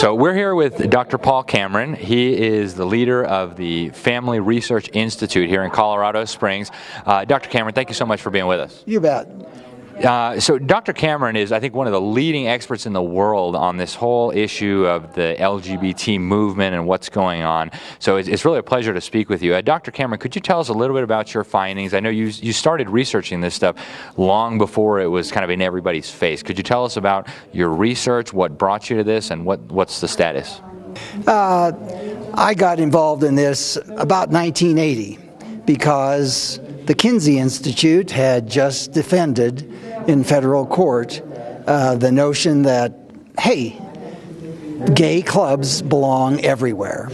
So we're here with Dr. Paul Cameron. He is the leader of the Family Research Institute here in Colorado Springs. Dr. Cameron, thank you so much for being with us. You bet. So Dr. Cameron is, I think, one of the leading experts in the world on this whole issue of the LGBT movement and what's going on. So it's really a pleasure to speak with you. Dr. Cameron, could you tell us a little bit about your findings? I know you started researching this stuff long before it was kind of in everybody's face. Could you tell us about your research, what brought you to this, and what's the status? I got involved in this about 1980 because the Kinsey Institute had just defended in federal court the notion that, hey, gay clubs belong everywhere.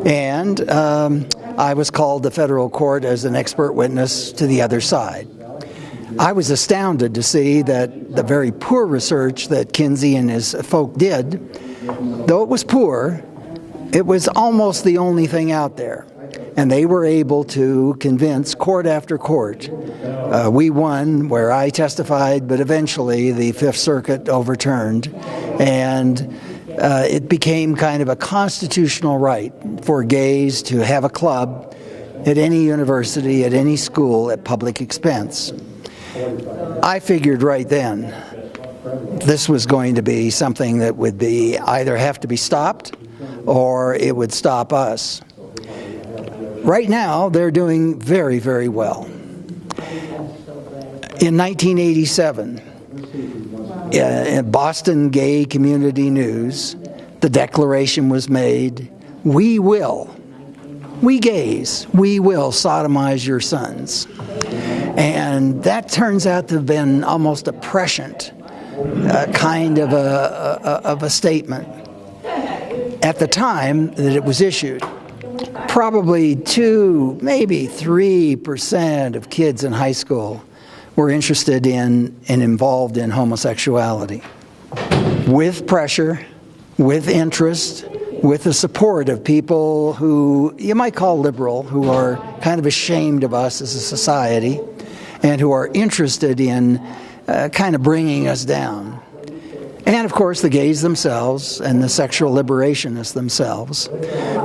And I was called to federal court as an expert witness to the other side. I was astounded to see that the very poor research that Kinsey and his folk did, though it was poor, it was almost the only thing out there. And they were able to convince court after court. We won where I testified, but eventually the Fifth Circuit overturned. And it became kind of a constitutional right for gays to have a club at any university, at any school, at public expense. I figured right then this was going to be something that would be either have to be stopped or it would stop us. Right now, they're doing very, very well. In 1987, in Boston Gay Community News, the declaration was made, we gays, we will sodomize your sons. And that turns out to have been almost a prescient kind of a statement. At the time that it was issued, probably 2, maybe 3% of kids in high school were interested in and involved in homosexuality. With pressure, with interest, with the support of people who you might call liberal, who are kind of ashamed of us as a society, and who are interested in kind of bringing us down. And, of course, the gays themselves and the sexual liberationists themselves.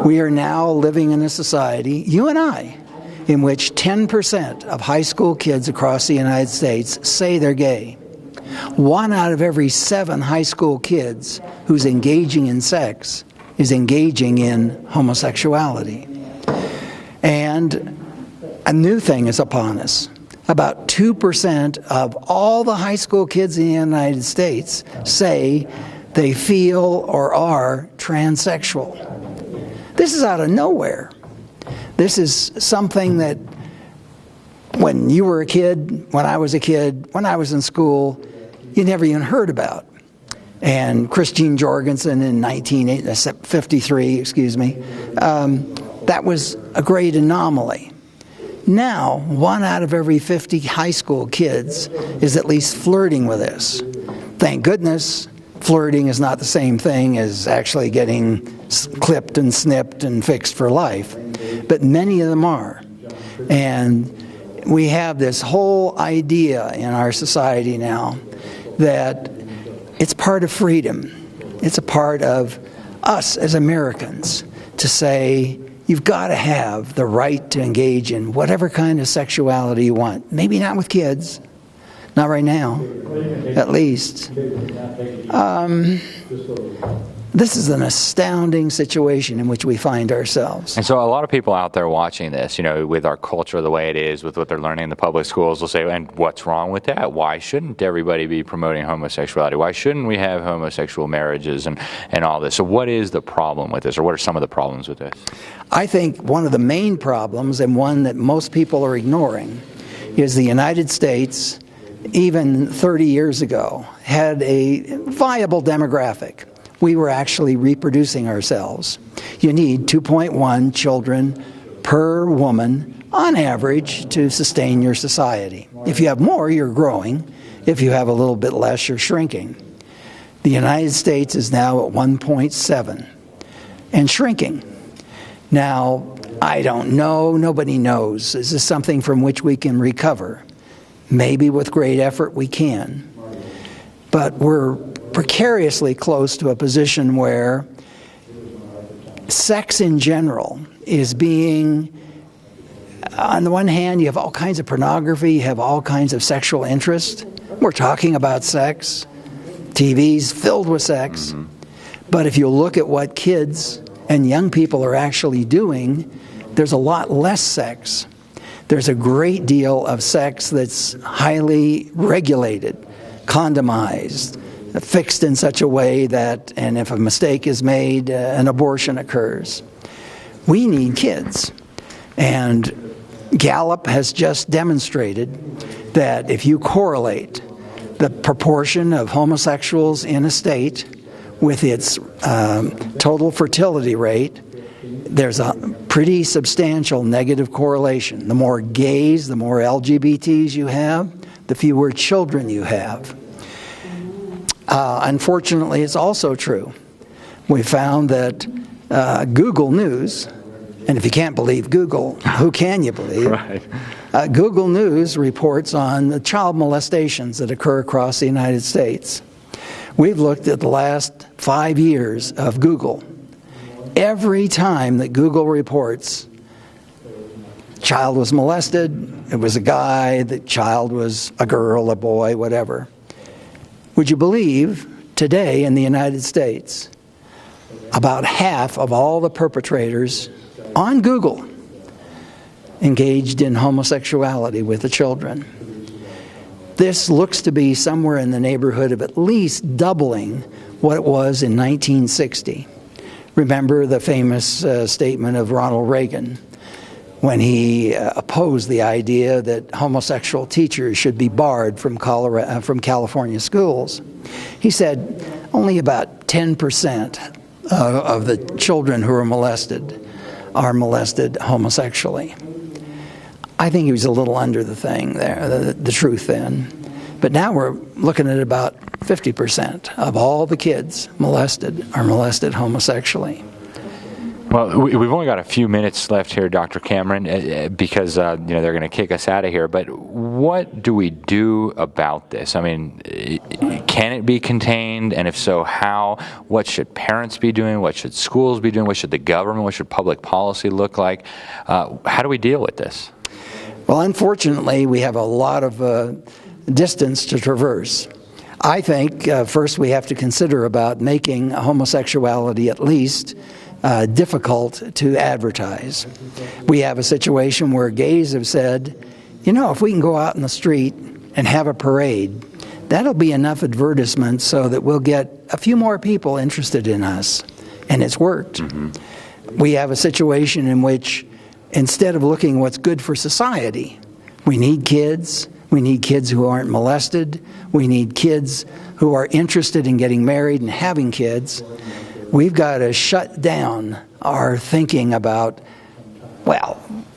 We are now living in a society, you and I, in which 10% of high school kids across the United States say they're gay. 1 out of every 7 high school kids who's engaging in sex is engaging in homosexuality. And a new thing is upon us. About 2% of all the high school kids in the United States say they feel or are transsexual. This is out of nowhere. This is something that when you were a kid, when I was a kid, when I was in school, you never even heard about. And Christine Jorgensen in 1953, that was a great anomaly. Now, 1 out of every 50 high school kids is at least flirting with this. Thank goodness, flirting is not the same thing as actually getting clipped and snipped and fixed for life. But many of them are. And we have this whole idea in our society now that it's part of freedom. It's a part of us as Americans to say, you've got to have the right to engage in whatever kind of sexuality you want. Maybe not with kids. Not right now, at least. This is an astounding situation in which we find ourselves. And so a lot of people out there watching this, with our culture the way it is, with what they're learning in the public schools, will say, and what's wrong with that? Why shouldn't everybody be promoting homosexuality? Why shouldn't we have homosexual marriages and all this? So what is the problem with this, or what are some of the problems with this? I think one of the main problems, and one that most people are ignoring, is the United States, even 30 years ago, had a viable demographic. We were actually reproducing ourselves. You need 2.1 children per woman on average to sustain your society. If you have more, you're growing. If you have a little bit less, you're shrinking. The United States is now at 1.7 and shrinking. Now, I don't know, nobody knows. Is this something from which we can recover? Maybe with great effort we can. But we're precariously close to a position where sex in general is being, on the one hand, you have all kinds of pornography, you have all kinds of sexual interest. We're talking about sex. TV's filled with sex. But if you look at what kids and young people are actually doing, there's a lot less sex. There's a great deal of sex that's highly regulated, condomized, fixed in such a way that, and if a mistake is made, an abortion occurs. We need kids. And Gallup has just demonstrated that if you correlate the proportion of homosexuals in a state with its total fertility rate, there's a pretty substantial negative correlation. The more gays, the more LGBTs you have, the fewer children you have. Unfortunately, it's also true. We found that Google News, and if you can't believe Google, who can you believe? Right. Google News reports on the child molestations that occur across the United States. We've looked at the last 5 years of Google. Every time that Google reports child was molested, it was a guy, the child was a girl, a boy, whatever. Would you believe today in the United States, about half of all the perpetrators on Google engaged in homosexuality with the children? This looks to be somewhere in the neighborhood of at least doubling what it was in 1960. Remember the famous statement of Ronald Reagan when he opposed the idea that homosexual teachers should be barred from California schools. He said only about 10% of the children who are molested homosexually. I think he was a little under the thing there, the truth then. But now we're looking at about 50% of all the kids molested are molested homosexually. Well, we've only got a few minutes left here, Dr. Cameron, because they're going to kick us out of here. But what do we do about this? I mean, can it be contained? And if so, how? What should parents be doing? What should schools be doing? What should the government, what should public policy look like? How do we deal with this? Well, unfortunately, we have a lot of distance to traverse. I think first we have to consider about making homosexuality at least difficult to advertise. We have a situation where gays have said, if we can go out in the street and have a parade, that'll be enough advertisement so that we'll get a few more people interested in us. And it's worked. We have a situation in which instead of looking what's good for society, we need kids. We need kids who aren't molested. We need kids who are interested in getting married and having kids. We've got to shut down our thinking about,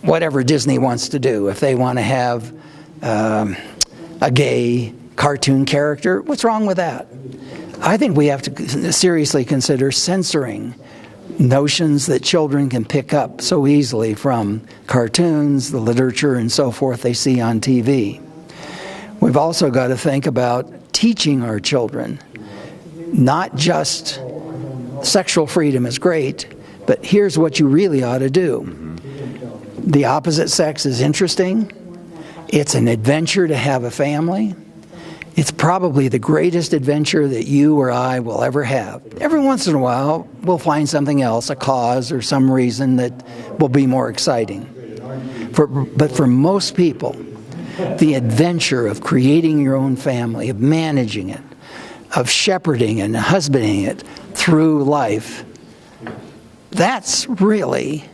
whatever Disney wants to do. If they want to have a gay cartoon character, what's wrong with that? I think we have to seriously consider censoring notions that children can pick up so easily from cartoons, the literature, and so forth they see on TV. We've also got to think about teaching our children, not just sexual freedom is great, but here's what you really ought to do. The opposite sex is interesting. It's an adventure to have a family. It's probably the greatest adventure that you or I will ever have. Every once in a while, we'll find something else, a cause or some reason that will be more exciting. But for most people, the adventure of creating your own family, of managing it, of shepherding and husbanding it through life, that's really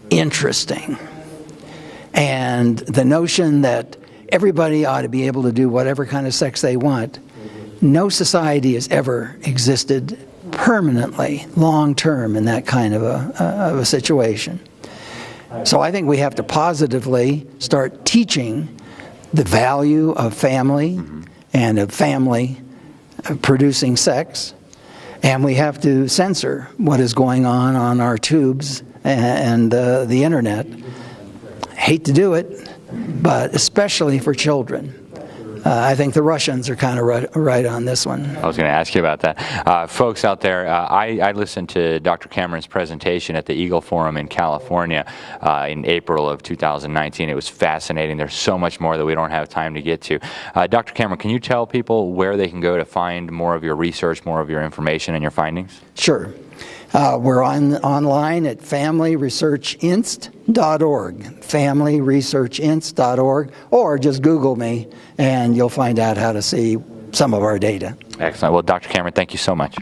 interesting. And the notion that everybody ought to be able to do whatever kind of sex they want, no society has ever existed permanently, long-term in that kind of a situation. So I think we have to positively start teaching the value of family and of family producing sex, and we have to censor what is going on our tubes and the internet. Hate to do it, but especially for children. I think the Russians are kind of right on this one. I was going to ask you about that. Folks out there, I listened to Dr. Cameron's presentation at the Eagle Forum in California in April of 2019. It was fascinating. There's so much more that we don't have time to get to. Dr. Cameron, can you tell people where they can go to find more of your research, more of your information and your findings? Sure. We're online at familyresearchinst.org, familyresearchinst.org, or just Google me and you'll find out how to see some of our data. Excellent. Well, Dr. Cameron, thank you so much.